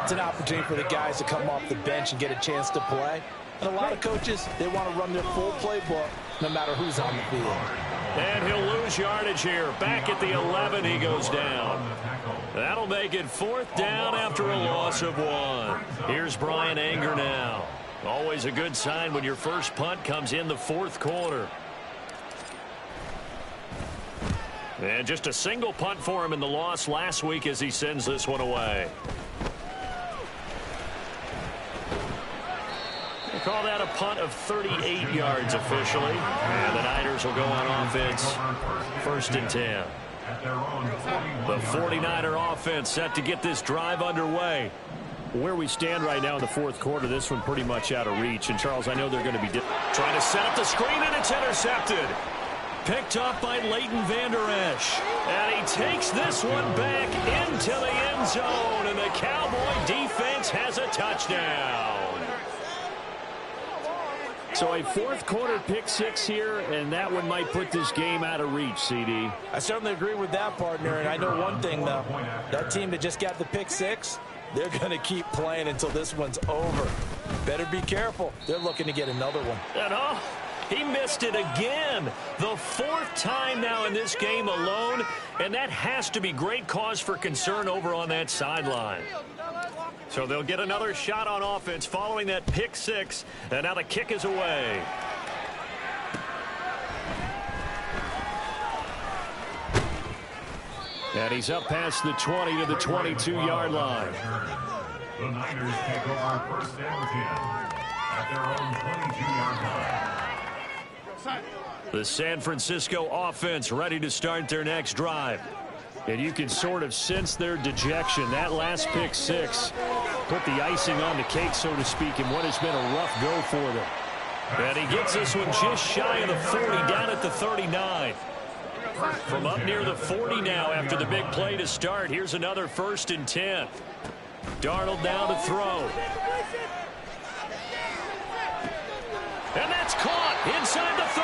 it's an opportunity for the guys to come off the bench and get a chance to play. And a lot of coaches, they want to run their full playbook no matter who's on the field. And he'll lose yardage here. Back at the 11, he goes down. That'll make it 4th down after a loss of 1. Here's Brian Anger now. Always a good sign when your first punt comes in the fourth quarter. And just a single punt for him in the loss last week as he sends this one away. They call that a punt of 38 yards officially. And the Niners will go on offense. 1st and 10. The 49er offense set to get this drive underway. Where we stand right now in the fourth quarter, this one pretty much out of reach. And, Charles, I know they're going to be trying to set up the screen, and it's intercepted. Picked up by Leighton Vander Esch. And he takes this one back into the end zone. And the Cowboy defense has a touchdown. So a fourth quarter pick six here, and that one might put this game out of reach, CD. I certainly agree with that, partner. And I know one thing, though. That team that just got the pick six, they're going to keep playing until this one's over. Better be careful. They're looking to get another one. And he missed it again. The fourth time now in this game alone. And that has to be great cause for concern over on that sideline. So they'll get another shot on offense following that pick six. And now the kick is away. And he's up past the 20 to the 22-yard line. The Niners take over 1st and 10 at their own 22-yard line. The San Francisco offense ready to start their next drive. And you can sort of sense their dejection. That last pick six put the icing on the cake, so to speak, in what has been a rough go for them. And he gets this one just shy of the 40, down at the 39. From up near the 40 now after the big play to start. Here's another 1st and 10. Darnold now to throw. And that's caught inside the 30.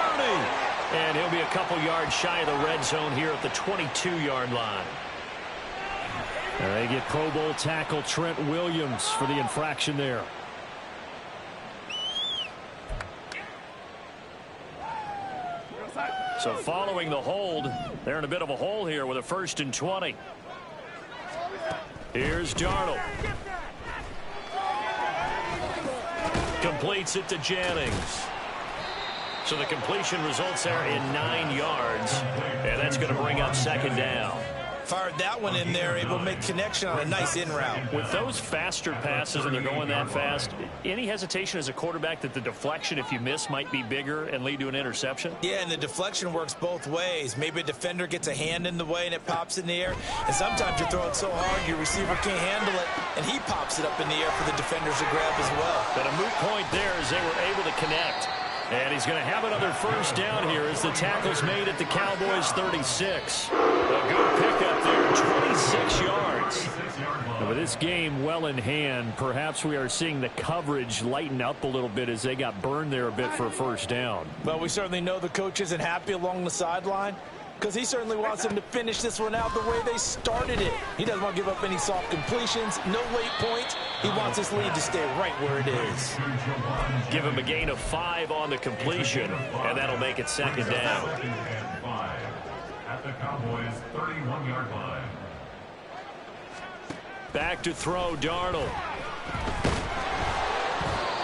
And he'll be a couple yards shy of the red zone here at the 22-yard line. And they get Pro Bowl tackle Trent Williams for the infraction there. So following the hold, they're in a bit of a hole here with a 1st and 20. Here's Darnold. Completes it to Jennings. So the completion results there in 9 yards. And that's going to bring up 2nd down. Fired that one in there, able to make connection on a nice in route. With those faster passes and they're going that fast, any hesitation as a quarterback that the deflection, if you miss, might be bigger and lead to an interception? Yeah, and the deflection works both ways. Maybe a defender gets a hand in the way and it pops in the air. And sometimes you're throwing so hard your receiver can't handle it, and he pops it up in the air for the defenders to grab as well. But a moot point there as they were able to connect. And he's going to have another 1st down here as the tackle's made at the Cowboys 36. A good pickup there, 26 yards. And with this game well in hand, perhaps we are seeing the coverage lighten up a little bit as they got burned there a bit for a 1st down. Well, we certainly know the coach isn't happy along the sideline, because he certainly wants them to finish this one out the way they started it. He doesn't want to give up any soft completions, no late points. He wants his lead to stay right where it is. Give him a gain of 5 on the completion, and that'll make it 2nd down. At the Cowboys' 31-yard line. Back to throw, Darnold.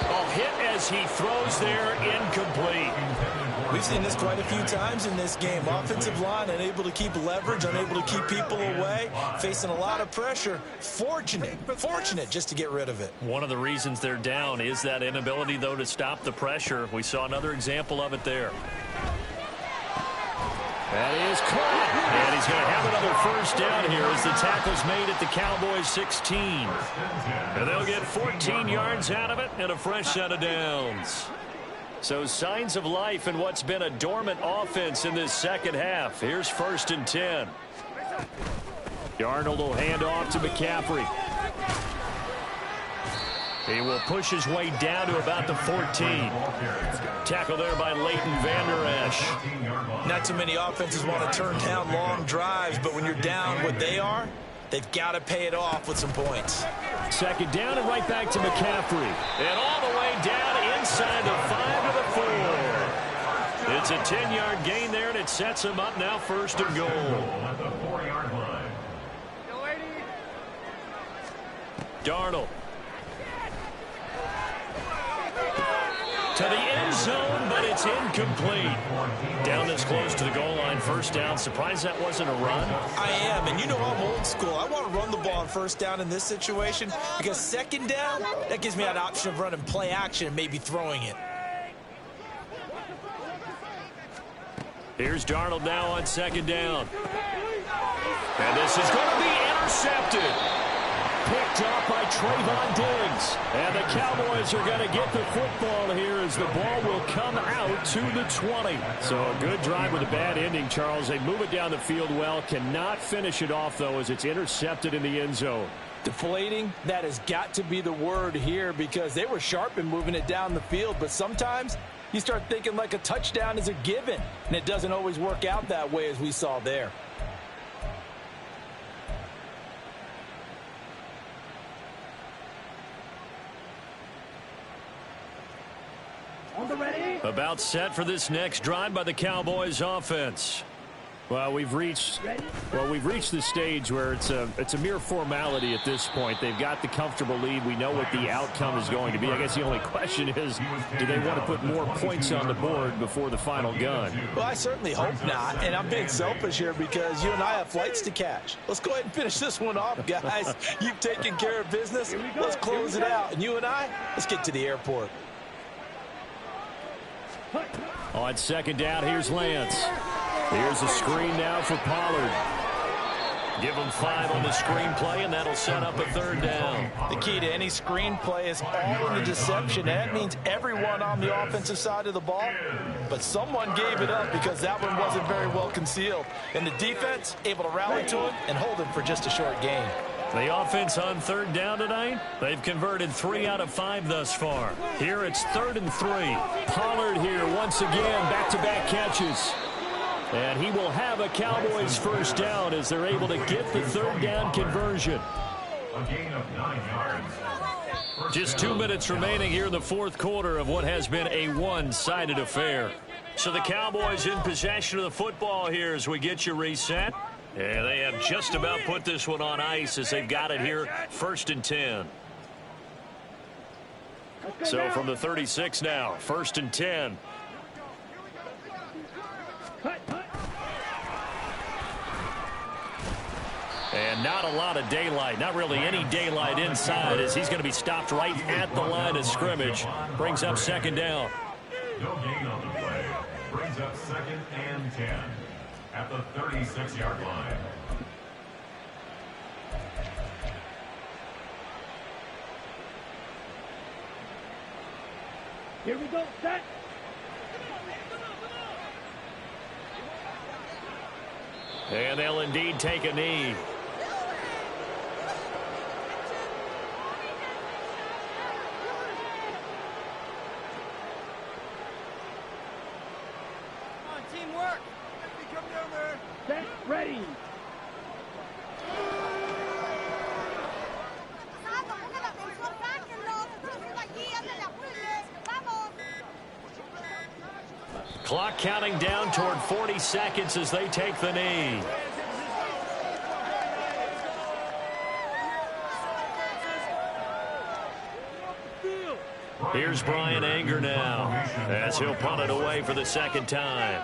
Oh, hit as he throws there, incomplete. We've seen this quite a few times in this game. Offensive line unable to keep leverage, unable to keep people away, facing a lot of pressure. Fortunate just to get rid of it. One of the reasons they're down is that inability, though, to stop the pressure. We saw another example of it there. That is caught. And he's going to have another 1st down here as the tackle's made at the Cowboys 16. And they'll get 14 yards out of it and a fresh set of downs. So signs of life in what's been a dormant offense in this second half. Here's 1st and 10. Darnold will hand off to McCaffrey. He will push his way down to about the 14. Tackle there by Leighton Vander Esch. Not too many offenses want to turn down long drives, but when you're down what they are, they've got to pay it off with some points. 2nd down and right back to McCaffrey. And all the way down inside the 5 to the 4. It's a 10-yard gain there, and it sets him up now 1st and goal. At the 4-yard line. Darnold. It's incomplete. Down this close to the goal line, first down. Surprised that wasn't a run? I am, and you know I'm old school. I want to run the ball on first down in this situation because second down, that gives me that option of running play action and maybe throwing it. Here's Darnold now on second down. And this is going to be intercepted. Picked off by Trayvon Diggs. And the Cowboys are going to get the football here as the ball will come out to the 20. So a good drive with a bad ending, Charles. They move it down the field well. Cannot finish it off, though, as it's intercepted in the end zone. Deflating, that has got to be the word here because they were sharp in moving it down the field. But sometimes you start thinking like a touchdown is a given, and it doesn't always work out that way as we saw there. About set for this next drive by the Cowboys offense. Well, we've reached the stage where it's a mere formality at this point. They've got the comfortable lead. We know what the outcome is going to be. I guess the only question is, do they want to put more points on the board before the final gun? Well, I certainly hope not, and I'm being selfish here because you and I have flights to catch. Let's go ahead and finish this one off, guys. You've taken care of business. Let's close it out, and you and I, let's get to the airport. On second down, here's Lance. Here's a screen now for Pollard. Give him 5 on the screenplay, and that'll set up a third down. The key to any screenplay is all in the deception. That means everyone on the offensive side of the ball, but someone gave it up because that one wasn't very well concealed. And the defense able to rally to it and hold it for just a short gain. The offense on third down tonight, they've converted 3 out of 5 thus far. Here it's 3rd and 3. Pollard here once again, back-to-back catches. And he will have a Cowboys first down as they're able to get the third down conversion. A gain of 9 yards. Just 2 minutes remaining here in the fourth quarter of what has been a one-sided affair. So the Cowboys in possession of the football here as we get you reset. And they have just about put this one on ice as they've got it here, 1st and 10. So from the 36 now, 1st and 10. And not a lot of daylight, not really any daylight inside as he's going to be stopped right at the line of scrimmage. Brings up second down. No gain on the play. Brings up 2nd and 10 at the 36-yard line. Here we go, set. And they'll indeed take a knee. Come on, teamwork. Come down there. Set, ready. Clock counting down toward 40 seconds as they take the knee. Here's Brian Anger now as he'll punt it away for the second time.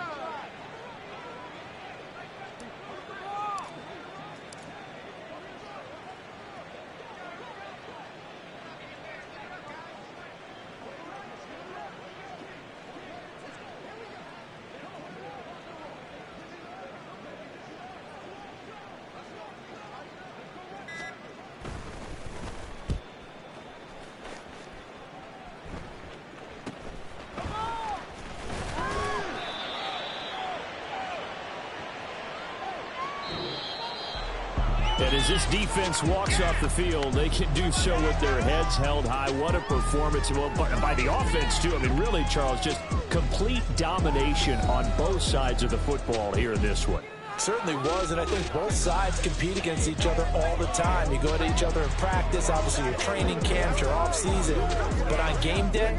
And as this defense walks off the field, they can do so with their heads held high. What a performance. Well, by the offense, too. I mean, really, Charles, just complete domination on both sides of the football here in this one. Certainly was, and I think both sides compete against each other all the time. You go at each other in practice, obviously your training camps, your off-season. But on game day,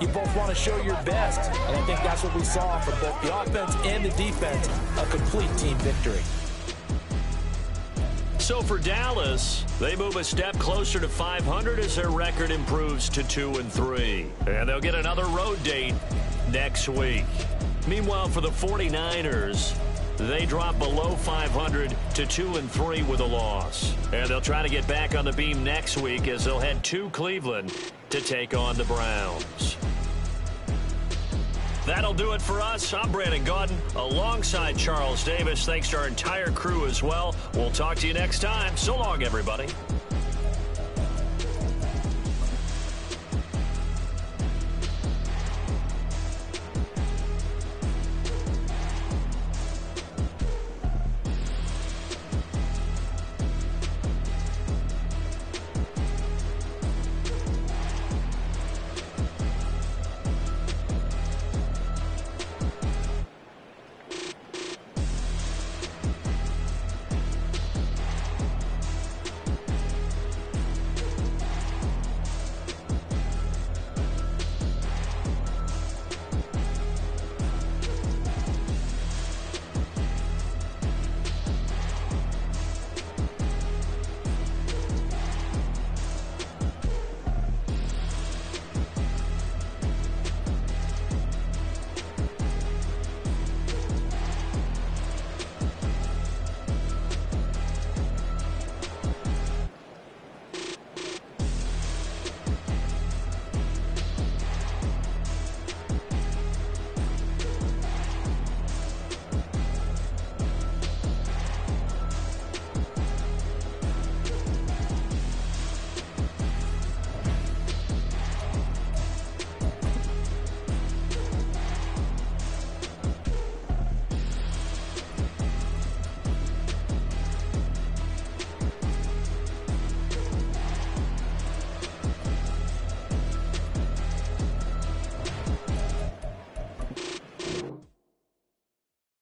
you both want to show your best. And I think that's what we saw from both the offense and the defense, a complete team victory. So for Dallas, they move a step closer to 500 as their record improves to 2-3. And they'll get another road date next week. Meanwhile, for the 49ers, they drop below 500 to 2-3 with a loss. And they'll try to get back on the beam next week as they'll head to Cleveland to take on the Browns. That'll do it for us. I'm Brandon Gaudin alongside Charles Davis. Thanks to our entire crew as well. We'll talk to you next time. So long, everybody.